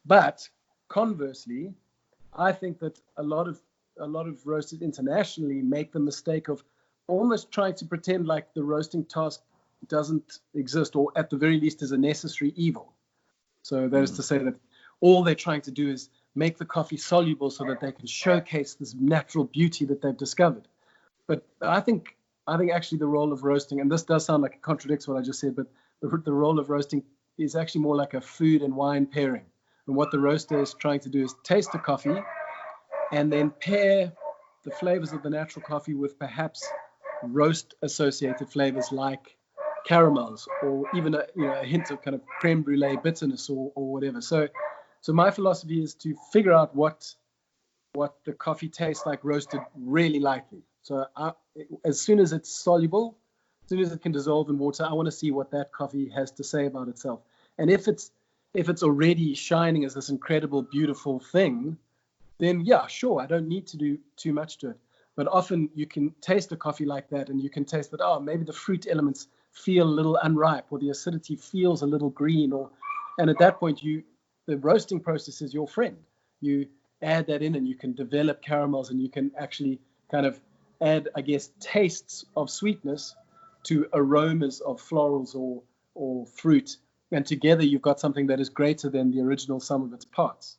But conversely, I think that a lot of roasters internationally make the mistake of almost trying to pretend like the roasting task doesn't exist, or at the very least is a necessary evil. So that is to say that all they're trying to do is make the coffee soluble so that they can showcase this natural beauty that they've discovered. But I think actually the role of roasting, and this does sound like it contradicts what I just said, but the role of roasting is actually more like a food and wine pairing. And what the roaster is trying to do is taste the coffee and then pair the flavors of the natural coffee with perhaps roast-associated flavors like caramels, or even a hint of kind of creme brulee bitterness or whatever. So my philosophy is to figure out what the coffee tastes like roasted really lightly. So as soon as it's soluble, as soon as it can dissolve in water, I want to see what that coffee has to say about itself. And if it's already shining as this incredible, beautiful thing, then yeah, sure, I don't need to do too much to it. But often you can taste a coffee like that, and you can taste that, maybe the fruit elements feel a little unripe, or the acidity feels a little green, and at that point the roasting process is your friend. You add that in, and you can develop caramels, and you can actually kind of add, I guess, tastes of sweetness to aromas of florals or fruit, and together you've got something that is greater than the original sum of its parts.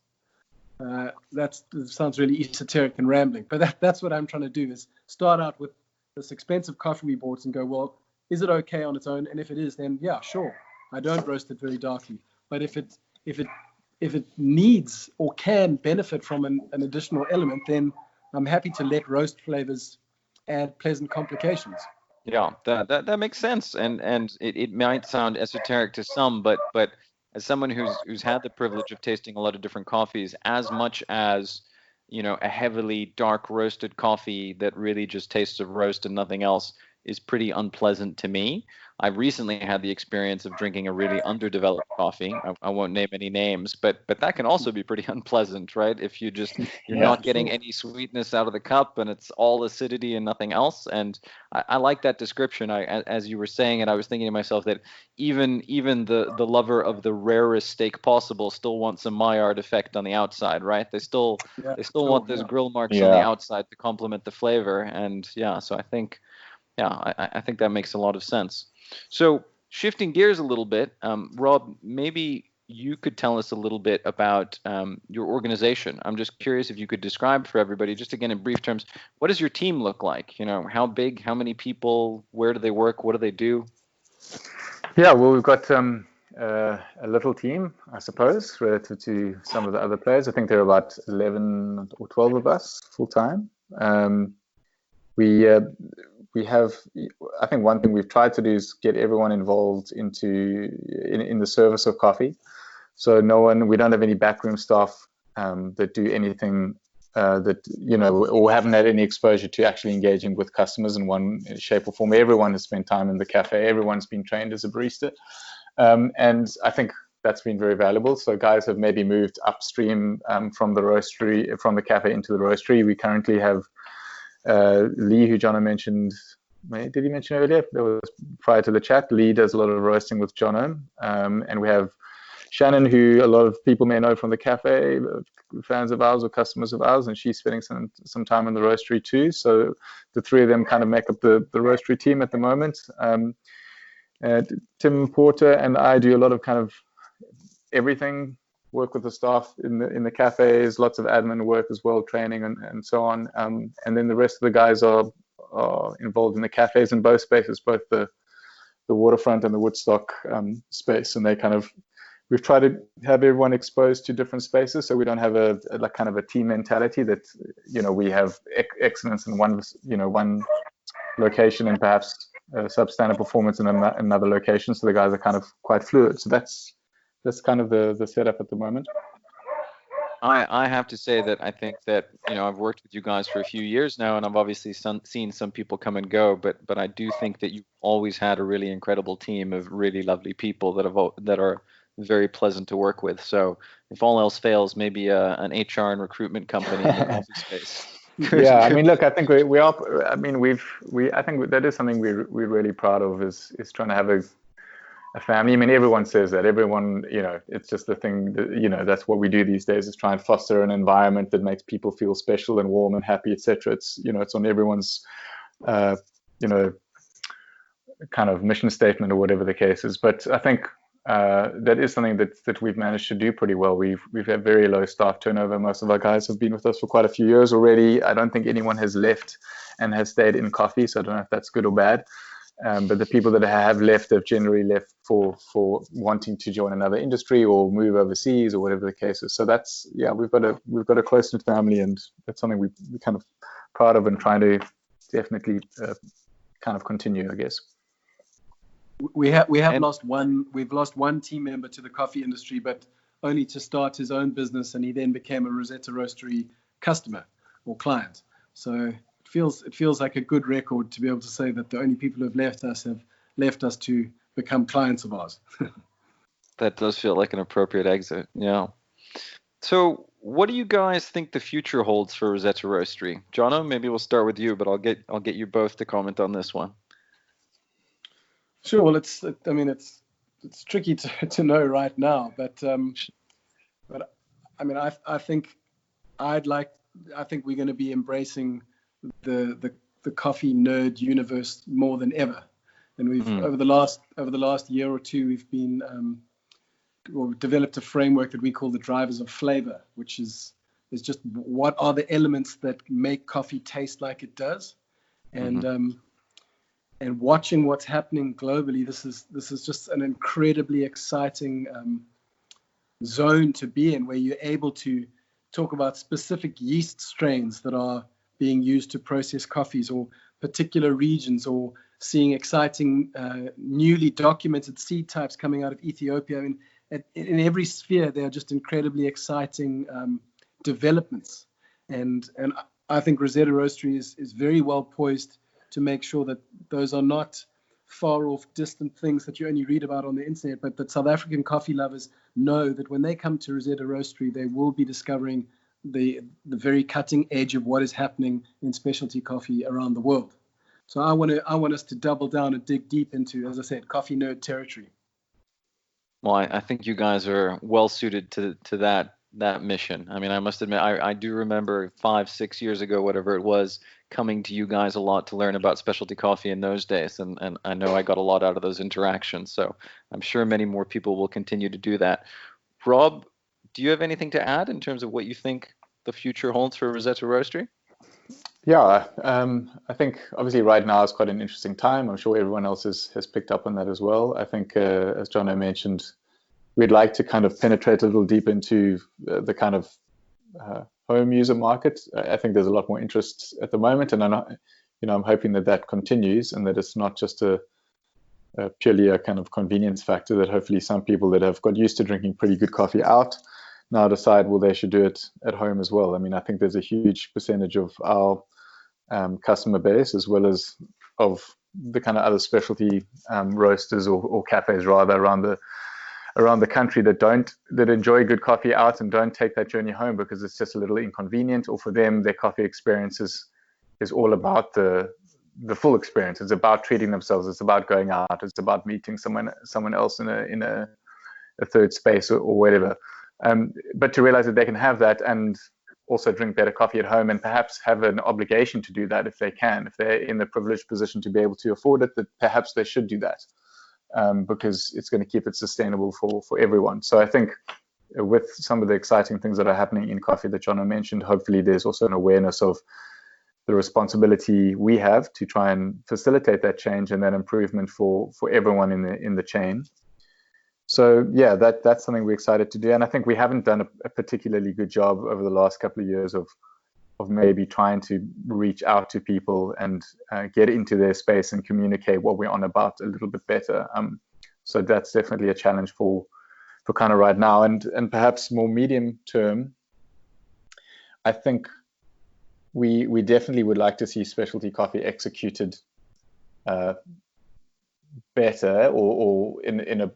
That sounds really esoteric and rambling, but that's what I'm trying to do, is start out with this expensive coffee we bought and go, well, is it okay on its own? And if it is, then yeah, sure, I don't roast it very darkly. But if it needs or can benefit from an additional element, then I'm happy to let roast flavors add pleasant complications. Yeah, that makes sense, and it might sound esoteric to some, but as someone who's had the privilege of tasting a lot of different coffees, as much as a heavily dark roasted coffee that really just tastes of roast and nothing else, is pretty unpleasant to me. I recently had the experience of drinking a really underdeveloped coffee. I won't name any names, but that can also be pretty unpleasant, right? If you're Yeah. not getting any sweetness out of the cup and it's all acidity and nothing else. And I like that description. As you were saying it, I was thinking to myself that even the lover of the rarest steak possible still wants a Maillard effect on the outside, right? They still want those grill marks on the Yeah. outside to complement the flavor. And yeah, so I think I think that makes a lot of sense. So shifting gears a little bit, Rob, maybe you could tell us a little bit about your organization. I'm just curious if you could describe for everybody, just again in brief terms, what does your team look like? You know, how big, how many people, where do they work, what do they do? Yeah, well, we've got a little team, I suppose, relative to some of the other players. I think there are about 11 or 12 of us full time. We we have, I think one thing we've tried to do is get everyone involved in the service of coffee. So we don't have any backroom staff that do anything that, or haven't had any exposure to actually engaging with customers in one shape or form. Everyone has spent time in the cafe. Everyone's been trained as a barista. And I think that's been very valuable. So guys have maybe moved upstream from the cafe into the roastery. We currently have Lee, who Jono mentioned. Did he mention earlier? That was prior to the chat. Lee does a lot of roasting with Jono. And we have Shannon, who a lot of people may know from the cafe, fans of ours or customers of ours, and she's spending some time in the roastery too. So the three of them kind of make up the roastery team at the moment. Tim Porter and I do a lot of kind of everything, work with the staff in the cafes, lots of admin work as well, training and so on. And then the rest of the guys are involved in the cafes in both spaces, both the waterfront and the Woodstock space, and we've tried to have everyone exposed to different spaces, so we don't have a kind of a team mentality that we have excellence in one location and perhaps substandard performance in another location. So the guys are kind of quite fluid. So that's kind of the setup at the moment. I have to say that I think that I've worked with you guys for a few years now, and I've obviously seen some people come and go, but I do think that you've always had a really incredible team of really lovely people that are very pleasant to work with. So if all else fails, maybe an HR and recruitment company in the coffee space. Yeah, I mean, look, I think we are. I mean, I think that is something we're really proud of is trying to have a family. I mean, everyone says that. Everyone, it's just the thing that, that's what we do these days is try and foster an environment that makes people feel special and warm and happy, etc. It's, it's on everyone's, kind of mission statement or whatever the case is. But I think that is something that we've managed to do pretty well. We've had very low staff turnover. Most of our guys have been with us for quite a few years already. I don't think anyone has left and has stayed in coffee, so I don't know if that's good or bad. But the people that have left have generally left for wanting to join another industry or move overseas or whatever the case is. So that's, we've got a close-knit family, and that's something we're kind of proud of and trying to definitely kind of continue, I guess. We've lost one team member to the coffee industry, but only to start his own business, and he then became a Rosetta Roastery customer or client. So it feels like a good record to be able to say that the only people who have left us to become clients of ours. That does feel like an appropriate exit. Yeah. So what do you guys think the future holds for Rosetta Roastery? Jono, maybe we'll start with you, but I'll get you both to comment on this one. Sure. Well, it's tricky to know right now, but I mean, I think we're going to be embracing the coffee nerd universe more than ever, and we've over the last year or two we've developed a framework that we call the drivers of flavor, which is just what are the elements that make coffee taste like it does, and watching what's happening globally, this is just an incredibly exciting zone to be in, where you're able to talk about specific yeast strains that are being used to process coffees, or particular regions, or seeing exciting newly documented seed types coming out of Ethiopia. I mean, in every sphere, they are just incredibly exciting developments. And I think Rosetta Roastery is very well poised to make sure that those are not far off, distant things that you only read about on the internet, but that South African coffee lovers know that when they come to Rosetta Roastery, they will be discovering the very cutting edge of what is happening in specialty coffee around the world. So I want us to double down and dig deep into, as I said, coffee nerd territory. Well, I think you guys are well suited to that mission. I mean, I must admit, I do remember 5, 6 years ago, whatever it was, coming to you guys a lot to learn about specialty coffee in those days, and I know I got a lot out of those interactions. So I'm sure many more people will continue to do that. Rob, do you have anything to add in terms of what you think the future holds for Rosetta Roastery? Yeah, I think obviously right now is quite an interesting time. I'm sure everyone else has picked up on that as well. I think, as Jono mentioned, we'd like to kind of penetrate a little deep into the kind of home user market. I think there's a lot more interest at the moment, and I'm hoping that continues, and that it's not just a purely a kind of convenience factor. That hopefully some people that have got used to drinking pretty good coffee out now decide, well, they should do it at home as well. I mean, I think there's a huge percentage of our customer base, as well as of the kind of other specialty roasters or cafes rather around the country that enjoy good coffee out and don't take that journey home because it's just a little inconvenient, or for them their coffee experience is all about the full experience. It's about treating themselves. It's about going out. It's about meeting someone else in a third space or whatever. But to realize that they can have that and also drink better coffee at home, and perhaps have an obligation to do that if they're in the privileged position to be able to afford it, that perhaps they should do that, because it's going to keep it sustainable for everyone. So I think with some of the exciting things that are happening in coffee that Jono mentioned, hopefully there's also an awareness of the responsibility we have to try and facilitate that change and that improvement for everyone in the chain. So yeah, that's something we're excited to do, and I think we haven't done a particularly good job over the last couple of years of maybe trying to reach out to people and get into their space and communicate what we're on about a little bit better. So that's definitely a challenge for kind of right now, and perhaps more medium term. I think we definitely would like to see specialty coffee executed better, or in a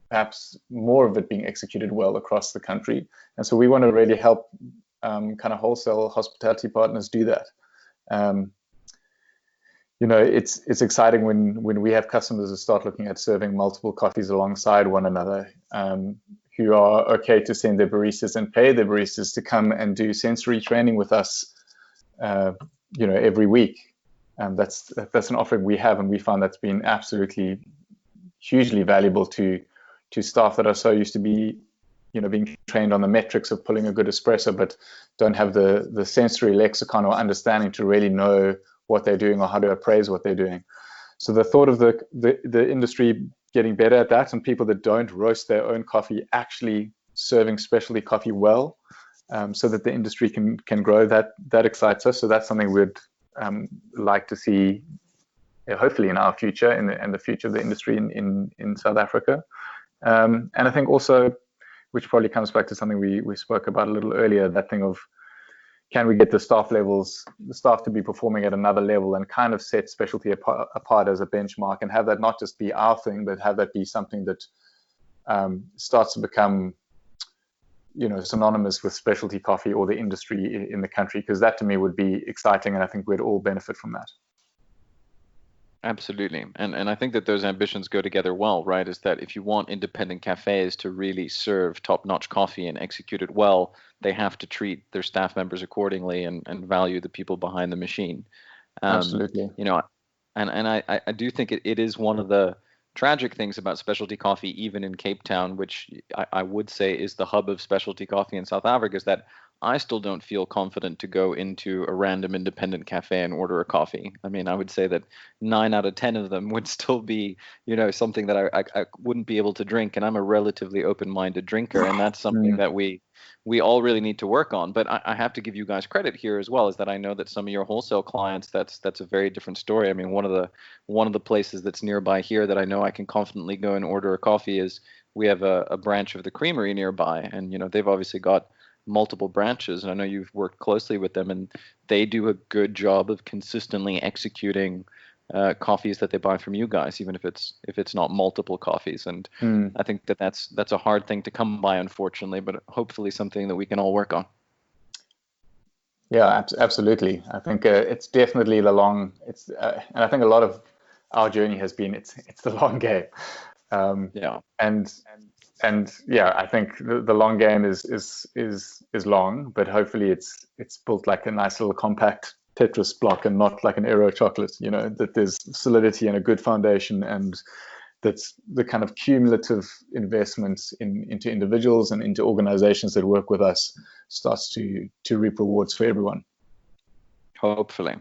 perhaps more of it being executed well across the country. And so we want to really help kind of wholesale hospitality partners do that. It's exciting when we have customers that start looking at serving multiple coffees alongside one another, who are okay to send their baristas and pay their baristas to come and do sensory training with us, every week. That's an offering we have, and we found that's been absolutely hugely valuable to staff that are so used to being trained on the metrics of pulling a good espresso, but don't have the sensory lexicon or understanding to really know what they're doing or how to appraise what they're doing. So the thought of the industry getting better at that, and people that don't roast their own coffee actually serving specialty coffee well, so that the industry can grow, that excites us. So that's something we'd like to see, hopefully in our future and the future of the industry in South Africa. And I think also, which probably comes back to something we spoke about a little earlier, that thing of, can we get the staff to be performing at another level and kind of set specialty apart as a benchmark, and have that not just be our thing, but have that be something that starts to become, synonymous with specialty coffee or the industry in the country, because that to me would be exciting, and I think we'd all benefit from that. Absolutely. And I think that those ambitions go together well, right? Is that if you want independent cafes to really serve top-notch coffee and execute it well, they have to treat their staff members accordingly and value the people behind the machine. Absolutely. And I do think it is one of the tragic things about specialty coffee, even in Cape Town, which I would say is the hub of specialty coffee in South Africa, is that I still don't feel confident to go into a random independent cafe and order a coffee. I mean, I would say that 9 out of 10 of them would still be, something that I wouldn't be able to drink. And I'm a relatively open-minded drinker, and that's something that we all really need to work on. But I have to give you guys credit here as well, is that I know that some of your wholesale clients, that's a very different story. I mean, one of the places that's nearby here that I know I can confidently go and order a coffee is, we have a branch of the creamery nearby, and they've obviously got multiple branches, and I know you've worked closely with them, and they do a good job of consistently executing coffees that they buy from you guys, even if it's not multiple coffees. And Mm. I think that's a hard thing to come by, unfortunately, but hopefully something that we can all work on. Yeah, absolutely. I think it's definitely the long. And I think a lot of our journey has been it's the long game. Yeah. And yeah, I think the long game is long, but hopefully it's built like a nice little compact Tetris block and not like an Aero chocolate. You know, that there's solidity and a good foundation, and that's the kind of cumulative investments into individuals and into organizations that work with us starts to reap rewards for everyone. Hopefully.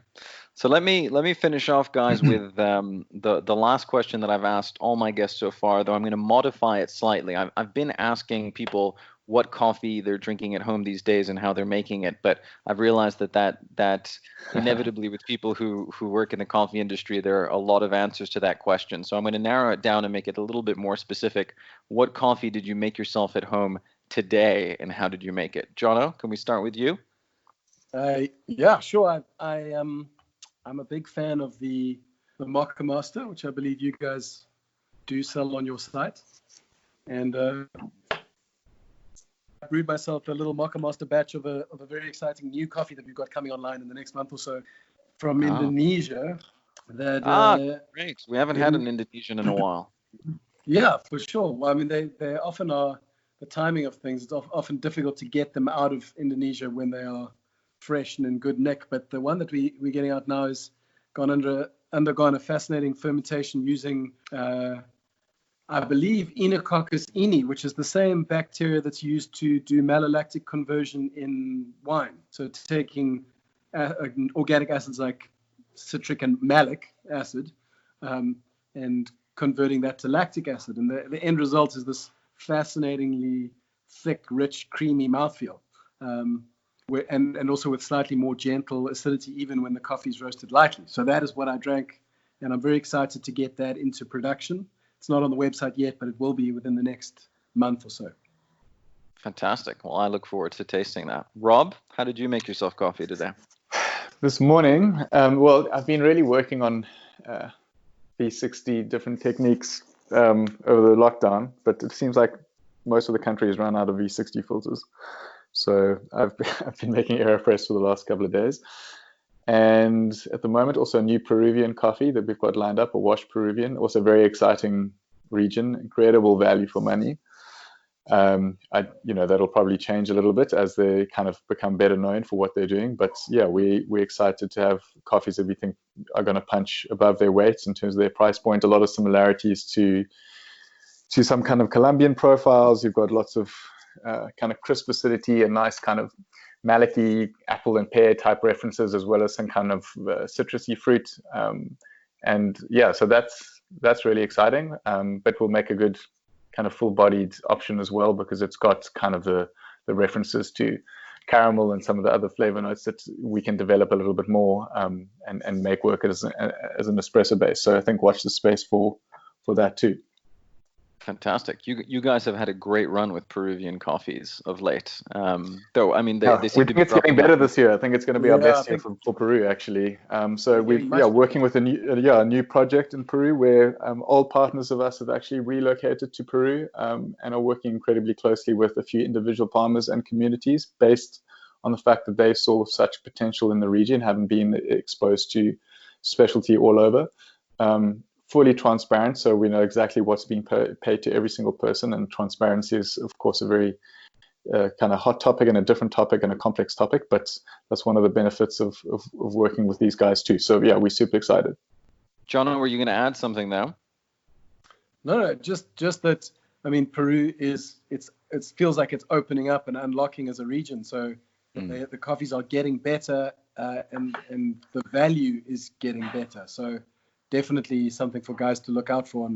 So let me finish off, guys, with the last question that I've asked all my guests so far, though I'm going to modify it slightly. I've been asking people what coffee they're drinking at home these days and how they're making it, but I've realized that inevitably with people who work in the coffee industry, there are a lot of answers to that question. So I'm going to narrow it down and make it a little bit more specific. What coffee did you make yourself at home today, and how did you make it? Jono, can we start with you? Yeah, sure. I'm a big fan of the Mocha Master, which I believe you guys do sell on your site. And I brewed myself a little Mocha Master batch of a very exciting new coffee that we've got coming online in the next month or so from Indonesia. Great. We haven't had an Indonesian in a while. Yeah, for sure. Well, I mean, they often are, the timing of things, it's often difficult to get them out of Indonesia when they are fresh and in good nick. But the one that we're getting out now has undergone a fascinating fermentation using, I believe, Enococcus ini, which is the same bacteria that's used to do malolactic conversion in wine. So taking organic acids like citric and malic acid and converting that to lactic acid. And the end result is this fascinatingly thick, rich, creamy mouthfeel. And also with slightly more gentle acidity, even when the coffee is roasted lightly. So that is what I drank, and I'm very excited to get that into production. It's not on the website yet, but it will be within the next month or so. Fantastic. Well, I look forward to tasting that. Rob, how did you make yourself coffee today? This morning, well, I've been really working on V60 different techniques over the lockdown, but it seems like most of the country has run out of V60 filters. So I've been making AeroPress for the last couple of days. And at the moment, also a new Peruvian coffee that we've got lined up, a washed Peruvian, also very exciting region, incredible value for money. That'll probably change a little bit as they kind of become better known for what they're doing. But yeah, we're excited to have coffees that we think are going to punch above their weights in terms of their price point. A lot of similarities to some kind of Colombian profiles. You've got lots of kind of crisp acidity and nice kind of malicky apple and pear type references, as well as some kind of citrusy fruit. And yeah, so that's really exciting. But we'll make a good kind of full-bodied option as well, because it's got kind of the references to caramel and some of the other flavor notes that we can develop a little bit more and make work as an espresso base. So I think watch the space for that too. Fantastic. You guys have had a great run with Peruvian coffees of late. Though, I mean, they seem to be it's getting better this year. I think it's going to be our best year for Peru, actually. So we're working with a new project in Peru where old partners of us have actually relocated to Peru and are working incredibly closely with a few individual farmers and communities based on the fact that they saw such potential in the region, having been exposed to specialty all over. Fully transparent, so we know exactly what's being paid to every single person, and transparency is, of course, a very kind of hot topic and a different topic and a complex topic, but that's one of the benefits of working with these guys too. So yeah, we're super excited. Jono, were you going to add something now? No, just that. I mean, Peru it feels like it's opening up and unlocking as a region. So the coffees are getting better, and the value is getting better. So definitely something for guys to look out for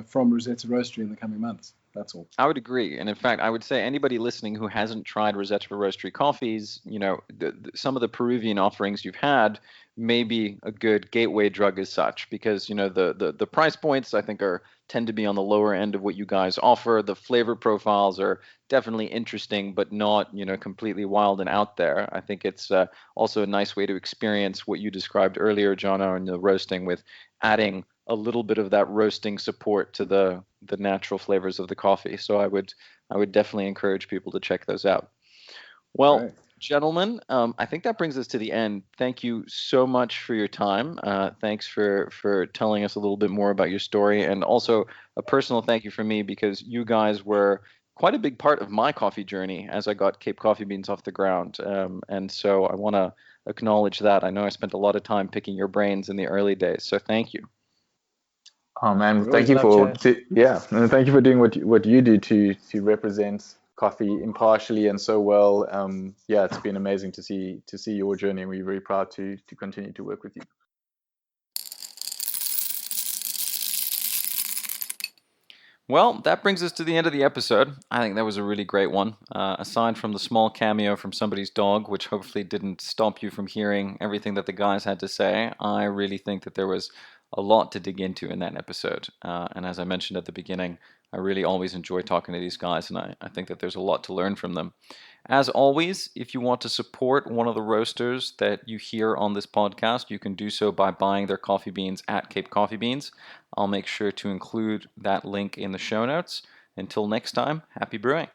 from Rosetta Roastery in the coming months. That's all. I would agree. And in fact, I would say anybody listening who hasn't tried Rosetta Roastery coffees, some of the Peruvian offerings you've had may be a good gateway drug as such, because, the price points I think tend to be on the lower end of what you guys offer. The flavor profiles are definitely interesting, but not, completely wild and out there. I think it's also a nice way to experience what you described earlier, Jono, in the roasting, with adding a little bit of that roasting support to the natural flavors of the coffee. So I would definitely encourage people to check those out. Well, Right. gentlemen, I think that brings us to the end. Thank you so much for your time. Thanks for telling us a little bit more about your story, and also a personal thank you from me, because you guys were quite a big part of my coffee journey as I got Cape Coffee Beans off the ground. And so I want to acknowledge that. I know I spent a lot of time picking your brains in the early days, so thank you. Oh man, We always love chatting. and thank you for doing what you do to represent coffee impartially and so well. Yeah, it's been amazing to see your journey, and we're very proud to continue to work with you. Well, that brings us to the end of the episode. I think that was a really great one. Aside from the small cameo from somebody's dog, which hopefully didn't stop you from hearing everything that the guys had to say, I really think that there was a lot to dig into in that episode. And as I mentioned at the beginning, I really always enjoy talking to these guys, and I think that there's a lot to learn from them. As always, if you want to support one of the roasters that you hear on this podcast, you can do so by buying their coffee beans at Cape Coffee Beans. I'll make sure to include that link in the show notes. Until next time, happy brewing.